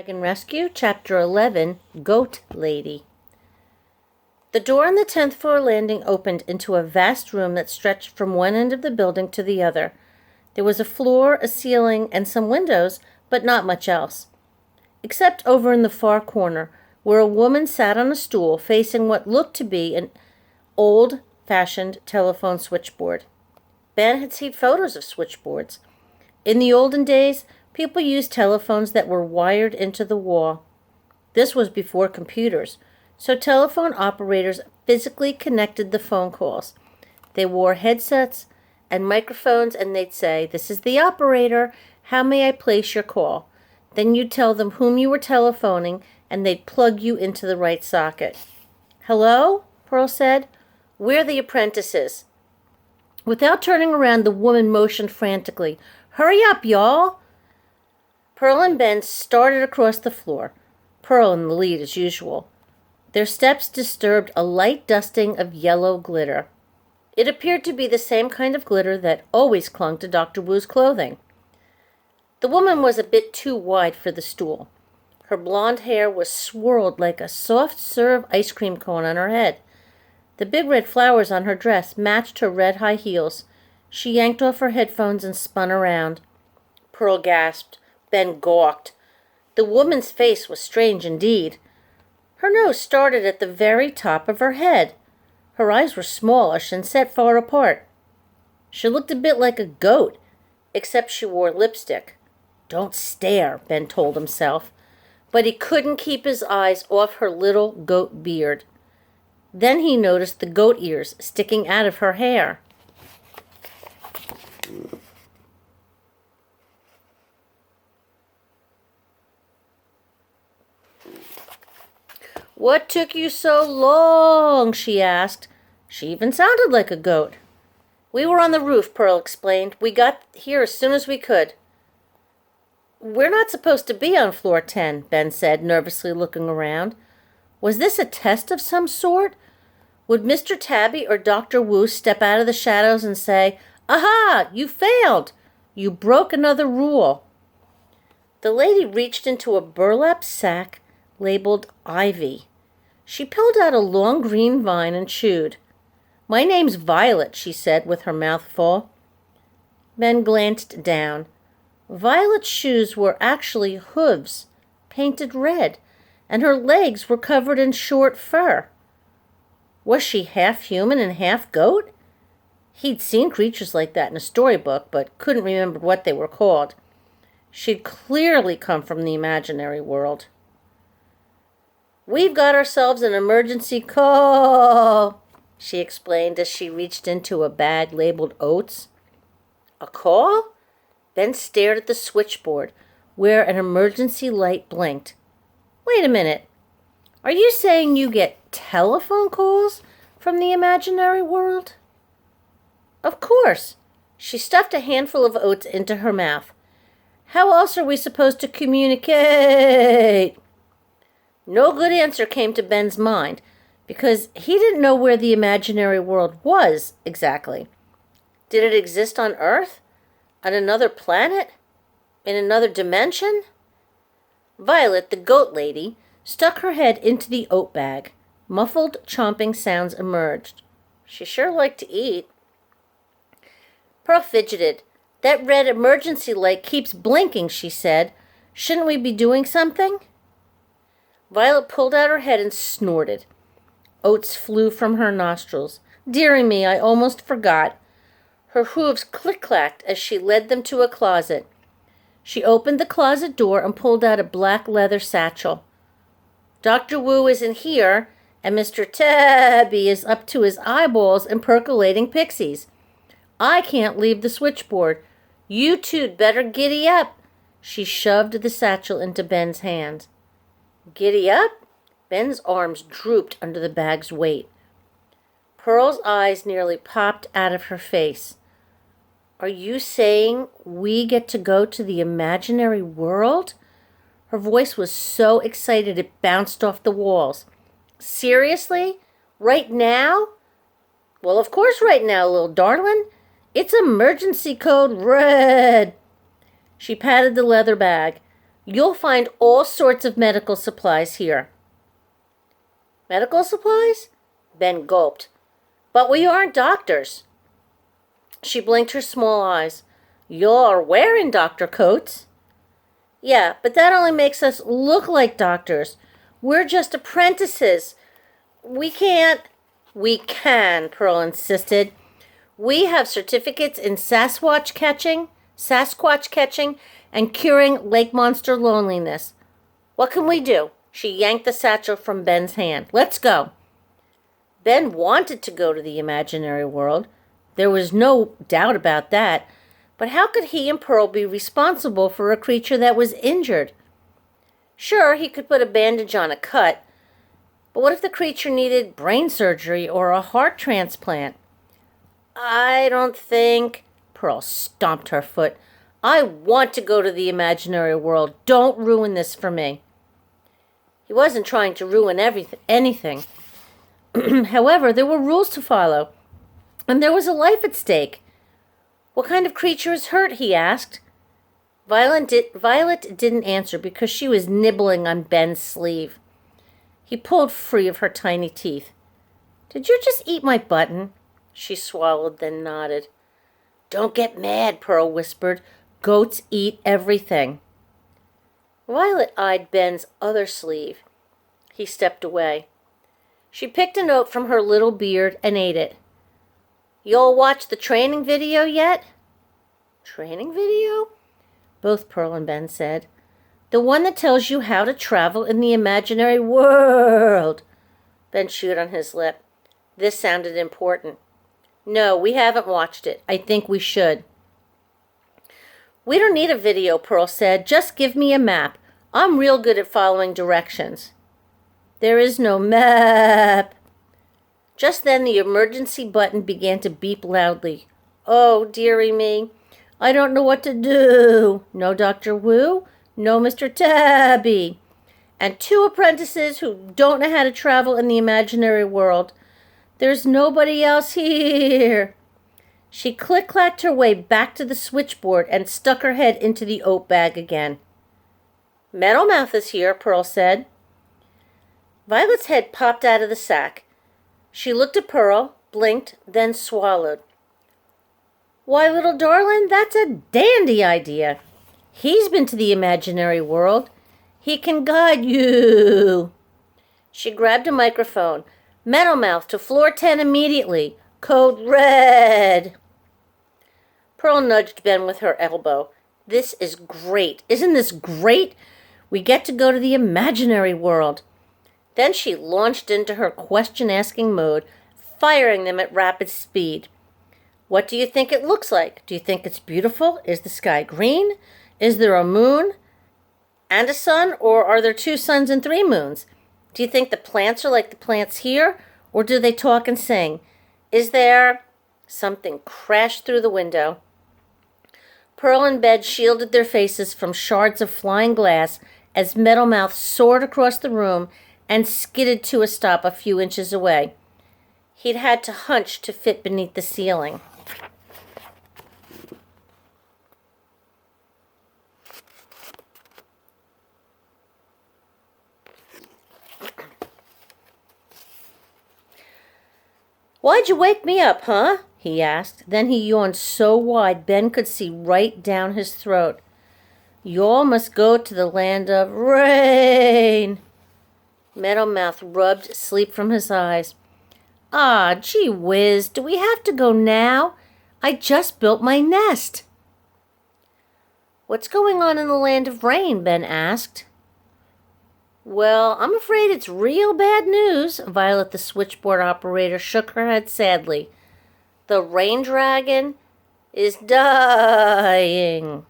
Dragon Rescue, Chapter 11, Goat Lady. The door on the 10th floor landing opened into a vast room that stretched from one end of the building to the other. There was a floor, a ceiling, and some windows, but not much else. Except over in the far corner, where a woman sat on a stool facing what looked to be an old-fashioned telephone switchboard. Ben had seen photos of switchboards. In the olden days, people used telephones that were wired into the wall. This was before computers, so telephone operators physically connected the phone calls. They wore headsets and microphones, and they'd say, "This is the operator. How may I place your call?" Then you'd tell them whom you were telephoning, and they'd plug you into the right socket. "Hello?" Pearl said. "We're the apprentices." Without turning around, the woman motioned frantically. "Hurry up, y'all!" Pearl and Ben started across the floor, Pearl in the lead as usual. Their steps disturbed a light dusting of yellow glitter. It appeared to be the same kind of glitter that always clung to Dr. Wu's clothing. The woman was a bit too wide for the stool. Her blonde hair was swirled like a soft-serve ice cream cone on her head. The big red flowers on her dress matched her red high heels. She yanked off her headphones and spun around. Pearl gasped. Ben gawked. The woman's face was strange indeed. Her nose started at the very top of her head. Her eyes were smallish and set far apart. She looked a bit like a goat, except she wore lipstick. "Don't stare," Ben told himself, but he couldn't keep his eyes off her little goat beard. Then he noticed the goat ears sticking out of her hair. "What took you so long?" she asked. She even sounded like a goat. "We were on the roof," Pearl explained. "We got here as soon as we could." "We're not supposed to be on floor 10, Ben said, nervously looking around. Was this a test of some sort? Would Mr. Tabby or Dr. Wu step out of the shadows and say, "Aha! You failed! You broke another rule"? The lady reached into a burlap sack labeled Ivy. She pulled out a long green vine and chewed. "My name's Violet," she said with her mouth full. Ben glanced down. Violet's shoes were actually hooves, painted red, and her legs were covered in short fur. Was she half human and half goat? He'd seen creatures like that in a storybook, but couldn't remember what they were called. She'd clearly come from the imaginary world. "We've got ourselves an emergency call," she explained as she reached into a bag labeled oats. "A call?" Ben stared at the switchboard, where an emergency light blinked. "Wait a minute. Are you saying you get telephone calls from the imaginary world?" "Of course." She stuffed a handful of oats into her mouth. "How else are we supposed to communicate?" No good answer came to Ben's mind, because he didn't know where the imaginary world was exactly. Did it exist on Earth? On another planet? In another dimension? Violet, the goat lady, stuck her head into the oat bag. Muffled, chomping sounds emerged. She sure liked to eat. Pearl fidgeted. "That red emergency light keeps blinking," she said. "Shouldn't we be doing something?" Violet pulled out her head and snorted. Oats flew from her nostrils. "Dearie me, I almost forgot." Her hooves click-clacked as she led them to a closet. She opened the closet door and pulled out a black leather satchel. "Dr. Wu isn't here, and Mr. Tabby is up to his eyeballs in percolating pixies. I can't leave the switchboard. You two'd better giddy up." She shoved the satchel into Ben's hand. "Giddy up?" Ben's arms drooped under the bag's weight. Pearl's eyes nearly popped out of her face. "Are you saying we get to go to the imaginary world?" Her voice was so excited it bounced off the walls. "Seriously? Right now?" "Well, of course right now, little darling. It's emergency code red." She patted the leather bag. You'll find all sorts of medical supplies here. Medical supplies? Ben gulped. But we aren't doctors. She blinked her small eyes. You're wearing doctor coats. Yeah, but that only makes us look like doctors. We're just apprentices. We can't. We can, Pearl insisted. We have certificates in Sasquatch catching, and curing lake monster loneliness. What can we do? She yanked the satchel from Ben's hand. Let's go. Ben wanted to go to the imaginary world. There was no doubt about that. But how could he and Pearl be responsible for a creature that was injured? Sure, he could put a bandage on a cut, but what if the creature needed brain surgery or a heart transplant? I don't think... Pearl stomped her foot. I want to go to the imaginary world. Don't ruin this for me. He wasn't trying to ruin anything. However, there were rules to follow, and there was a life at stake. What kind of creature is hurt? He asked. Violet didn't answer because she was nibbling on Ben's sleeve. He pulled free of her tiny teeth. Did you just eat my button? She swallowed, then nodded. Don't get mad, Pearl whispered. Goats eat everything. Violet eyed Ben's other sleeve. He stepped away. She picked a note from her little beard and ate it. You'll watch the training video yet? Training video? Both Pearl and Ben said. The one that tells you how to travel in the imaginary world. Ben chewed on his lip. This sounded important. No, we haven't watched it. I think we should. We don't need a video, Pearl said. Just give me a map. I'm real good at following directions. There is no map. Just then the emergency button began to beep loudly. Oh, dearie me. I don't know what to do. No Dr. Wu, no Mr. Tabby. And 2 apprentices who don't know how to travel in the imaginary world. There's nobody else here. She click-clacked her way back to the switchboard and stuck her head into the oat bag again. Metalmouth is here, Pearl said. Violet's head popped out of the sack. She looked at Pearl, blinked, then swallowed. Why, little darling, that's a dandy idea. He's been to the imaginary world. He can guide you. She grabbed a microphone. Metalmouth to floor 10 immediately. Code red. Pearl nudged Ben with her elbow. This is great. Isn't this great? We get to go to the imaginary world. Then she launched into her question-asking mode, firing them at rapid speed. What do you think it looks like? Do you think it's beautiful? Is the sky green? Is there a moon and a sun, or are there 2 suns and 3 moons? Do you think the plants are like the plants here, or do they talk and sing? Is there... Something crashed through the window. Pearl and Ben shielded their faces from shards of flying glass as Metalmouth soared across the room and skidded to a stop a few inches away. He'd had to hunch to fit beneath the ceiling. Why'd you wake me up, huh? He asked. Then he yawned so wide Ben could see right down his throat. Y'all must go to the land of rain. Metalmouth rubbed sleep from his eyes. Ah, gee whiz, do we have to go now? I just built my nest. What's going on in the land of rain? Ben asked. Well, I'm afraid it's real bad news. Violet, the switchboard operator, shook her head sadly. The rain dragon is dying.